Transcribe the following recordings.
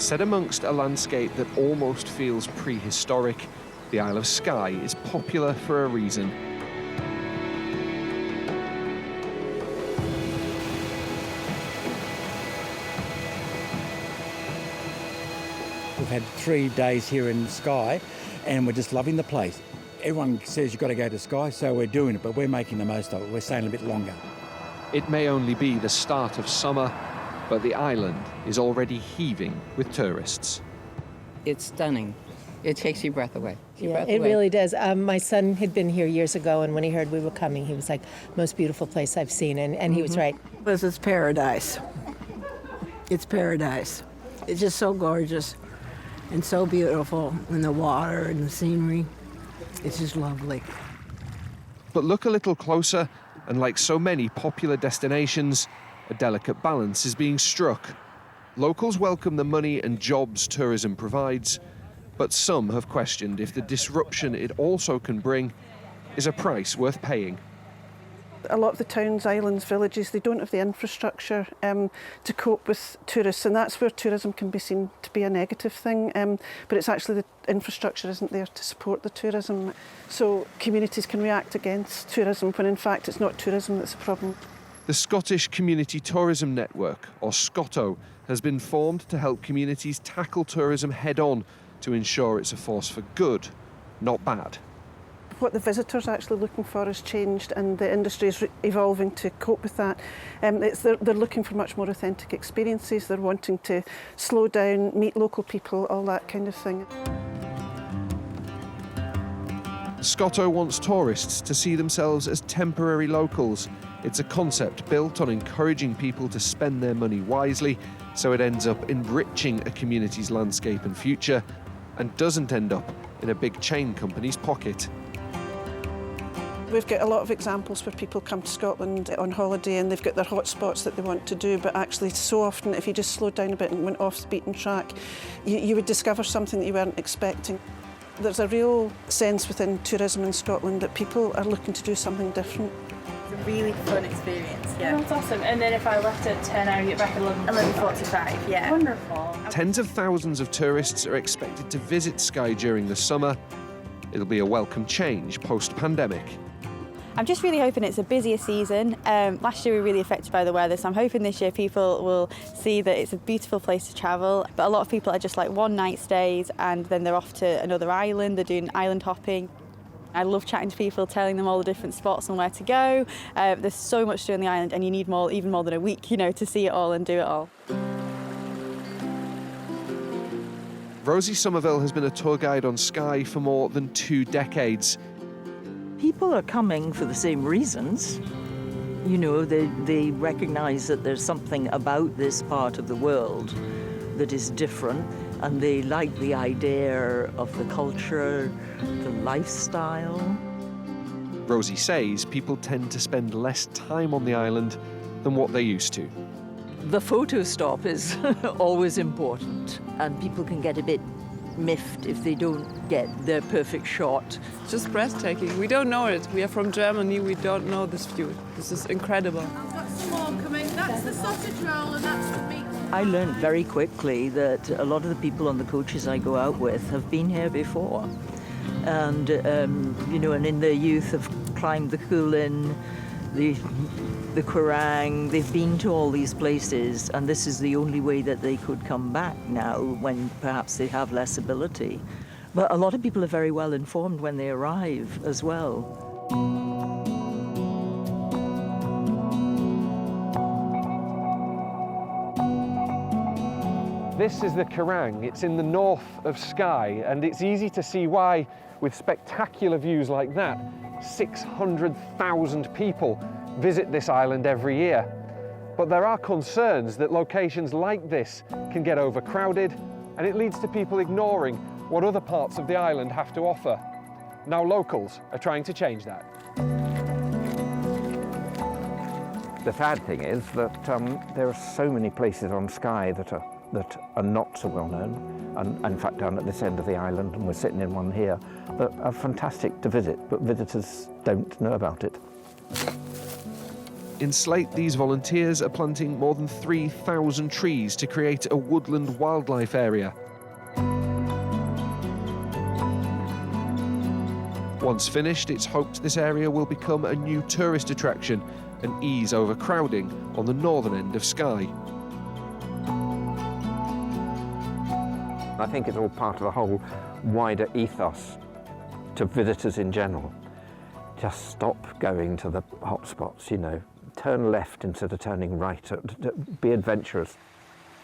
Set amongst a landscape that almost feels prehistoric, the Isle of Skye is popular for a reason. We've had 3 days here in Skye and we're just loving the place. Everyone says you've got to go to Skye, so we're doing it, but we're making the most of it. We're staying a bit longer. It may only be the start of summer, but the island is already heaving with tourists. It's stunning. It takes your breath away. It really does. My son had been here years ago, and when he heard we were coming, he was like, most beautiful place I've seen, and he was right. This is paradise. It's paradise. It's just so gorgeous and so beautiful, and the water and the scenery. It's just lovely. But look a little closer, and like so many popular destinations, a delicate balance is being struck. Locals welcome the money and jobs tourism provides, but some have questioned if the disruption it also can bring is a price worth paying. A lot of the towns, islands, villages, they don't have the infrastructure to cope with tourists, and that's where tourism can be seen to be a negative thing, but it's actually the infrastructure isn't there to support the tourism. So communities can react against tourism when in fact it's not tourism that's the problem. The Scottish Community Tourism Network, or SCOTO, has been formed to help communities tackle tourism head-on to ensure it's a force for good, not bad. What the visitors are actually looking for has changed, and the industry is evolving to cope with that. They're looking for much more authentic experiences. They're wanting to slow down, meet local people, all that kind of thing. SCOTO wants tourists to see themselves as temporary locals. It's a concept built on encouraging people to spend their money wisely, so it ends up enriching a community's landscape and future, and doesn't end up in a big chain company's pocket. We've got a lot of examples where people come to Scotland on holiday and they've got their hot spots that they want to do, but actually so often if you just slowed down a bit and went off the beaten track, you would discover something that you weren't expecting. There's a real sense within tourism in Scotland that people are looking to do something different. It's a really fun experience, yeah. Oh, that's awesome. And then if I left at 10, I would get back at 11:45, yeah. Wonderful. Tens of thousands of tourists are expected to visit Skye during the summer. It'll be a welcome change post-pandemic. I'm just really hoping it's a busier season. Last year we were really affected by the weather, so I'm hoping this year people will see that it's a beautiful place to travel. But a lot of people are just like one-night stays and then they're off to another island, they're doing island hopping. I love chatting to people, telling them all the different spots and where to go. There's so much to do on the island and you need more, even more than a week, to see it all and do it all. Rosie Somerville has been a tour guide on Skye for more than 2 decades. People are coming for the same reasons. They recognise that there's something about this part of the world that is different, and they like the idea of the culture, the lifestyle. Rosie says people tend to spend less time on the island than what they used to. The photo stop is always important, and people can get a bit miffed if they don't get their perfect shot. It's just breathtaking. We don't know it. We are from Germany. We don't know this view. This is incredible. I've got some more coming. That's the sausage roll and that's the meat. I learned very quickly that a lot of the people on the coaches I go out with have been here before. And, and in their youth have climbed the Coolin, the Quirang. They've been to all these places, and this is the only way that they could come back now when perhaps they have less ability. But a lot of people are very well informed when they arrive as well. This is the Quirang. It's in the north of Skye, and it's easy to see why, with spectacular views like that, 600,000 people visit this island every year. But there are concerns that locations like this can get overcrowded, and it leads to people ignoring what other parts of the island have to offer. Now locals are trying to change that. The sad thing is that there are so many places on Skye that are not so well known, and in fact down at this end of the island, and we're sitting in one here, that are fantastic to visit, but visitors don't know about it. In Slate, these volunteers are planting more than 3,000 trees to create a woodland wildlife area. Once finished, it's hoped this area will become a new tourist attraction and ease overcrowding on the northern end of Skye. I think it's all part of the whole wider ethos to visitors in general. Just stop going to the hot spots, you know. Turn left instead of turning right. Be adventurous.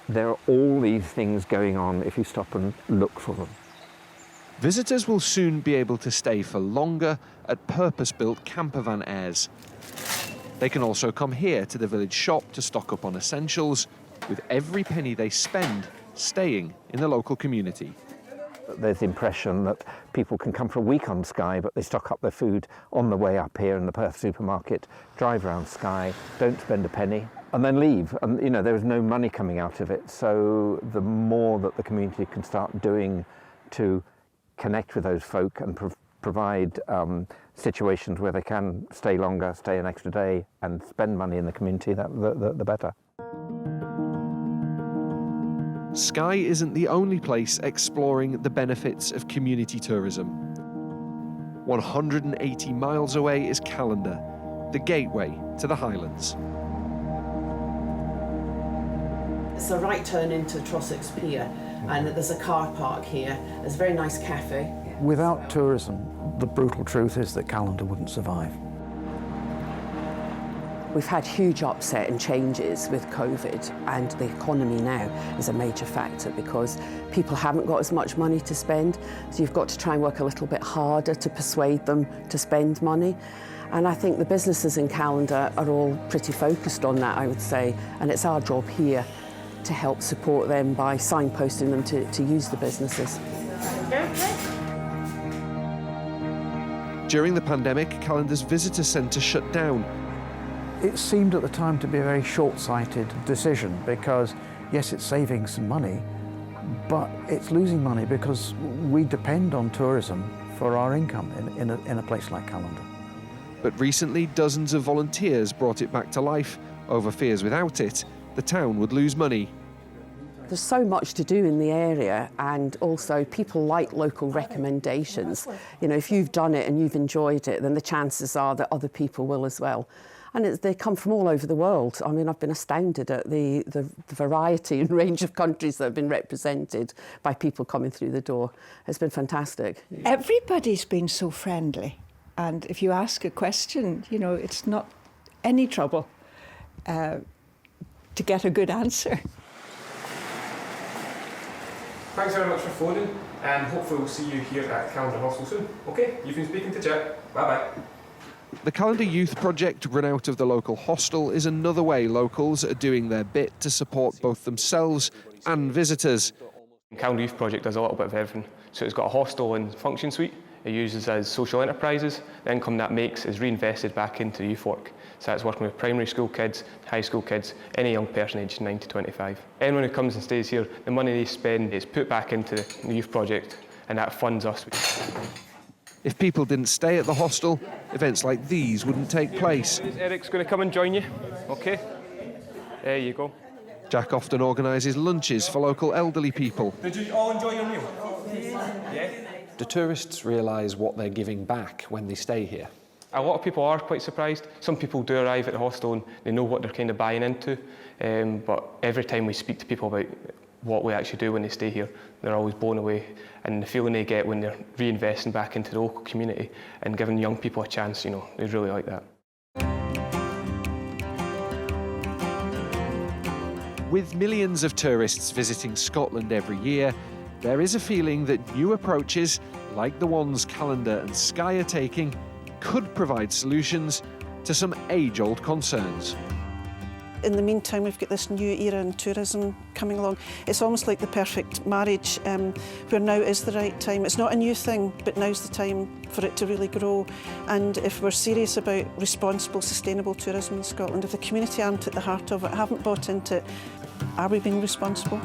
There are all these things going on if you stop and look for them. Visitors will soon be able to stay for longer at purpose-built campervan airs. They can also come here to the village shop to stock up on essentials, with every penny they spend staying in the local community. There's the impression that people can come for a week on Skye, but they stock up their food on the way up here in the Perth supermarket, drive around Skye, don't spend a penny, and then leave. And, you know, there is no money coming out of it. So the more that the community can start doing to connect with those folk and provide situations where they can stay longer, stay an extra day, and spend money in the community, the better. Skye isn't the only place exploring the benefits of community tourism. 180 miles away is Callander, the gateway to the Highlands. It's a right turn into Trossachs Pier, and there's a car park here. There's a very nice cafe. Without tourism, the brutal truth is that Callander wouldn't survive. We've had huge upset and changes with COVID, and the economy now is a major factor because people haven't got as much money to spend, so you've got to try and work a little bit harder to persuade them to spend money. And I think the businesses in Callander are all pretty focused on that, I would say, and it's our job here to help support them by signposting them to use the businesses. During the pandemic, Callander's visitor centre shut down. It seemed at the time to be a very short-sighted decision because, yes, it's saving some money, but it's losing money because we depend on tourism for our income in a place like Callander. But recently, dozens of volunteers brought it back to life over fears without it, the town would lose money. There's so much to do in the area, and also people like local recommendations. You know, if you've done it and you've enjoyed it, then the chances are that other people will as well. And they come from all over the world. I mean, I've been astounded at the variety and range of countries that have been represented by people coming through the door. It's been fantastic. Everybody's been so friendly. And if you ask a question, you know, it's not any trouble to get a good answer. Thanks very much for phoning, and hopefully we'll see you here at Callander Hostel soon. Okay, you've been speaking to Jet. Bye-bye. The Callander Youth Project, run out of the local hostel, is another way locals are doing their bit to support both themselves and visitors. The Callander Youth Project does a little bit of everything. So it's got a hostel and function suite. It uses as social enterprises. The income that makes is reinvested back into youth work. So that's working with primary school kids, high school kids, any young person aged 9 to 25. Anyone who comes and stays here, the money they spend is put back into the youth project, and that funds us. If people didn't stay at the hostel, events like these wouldn't take place. Eric's going to come and join you. Okay, there you go. Jack often organises lunches for local elderly people. Did you all enjoy your meal? Yeah. Do tourists realise what they're giving back when they stay here? A lot of people are quite surprised. Some people do arrive at the hostel and they know what they're kind of buying into, but every time we speak to people about what we actually do when they stay here, they're always blown away. And the feeling they get when they're reinvesting back into the local community and giving young people a chance, you know, they really like that. With millions of tourists visiting Scotland every year, there is a feeling that new approaches, like the ones Callander and Skye are taking, could provide solutions to some age-old concerns. In the meantime, we've got this new era in tourism coming along. It's almost like the perfect marriage, where now is the right time. It's not a new thing, but now's the time for it to really grow. And if we're serious about responsible, sustainable tourism in Scotland, if the community aren't at the heart of it, haven't bought into it, are we being responsible?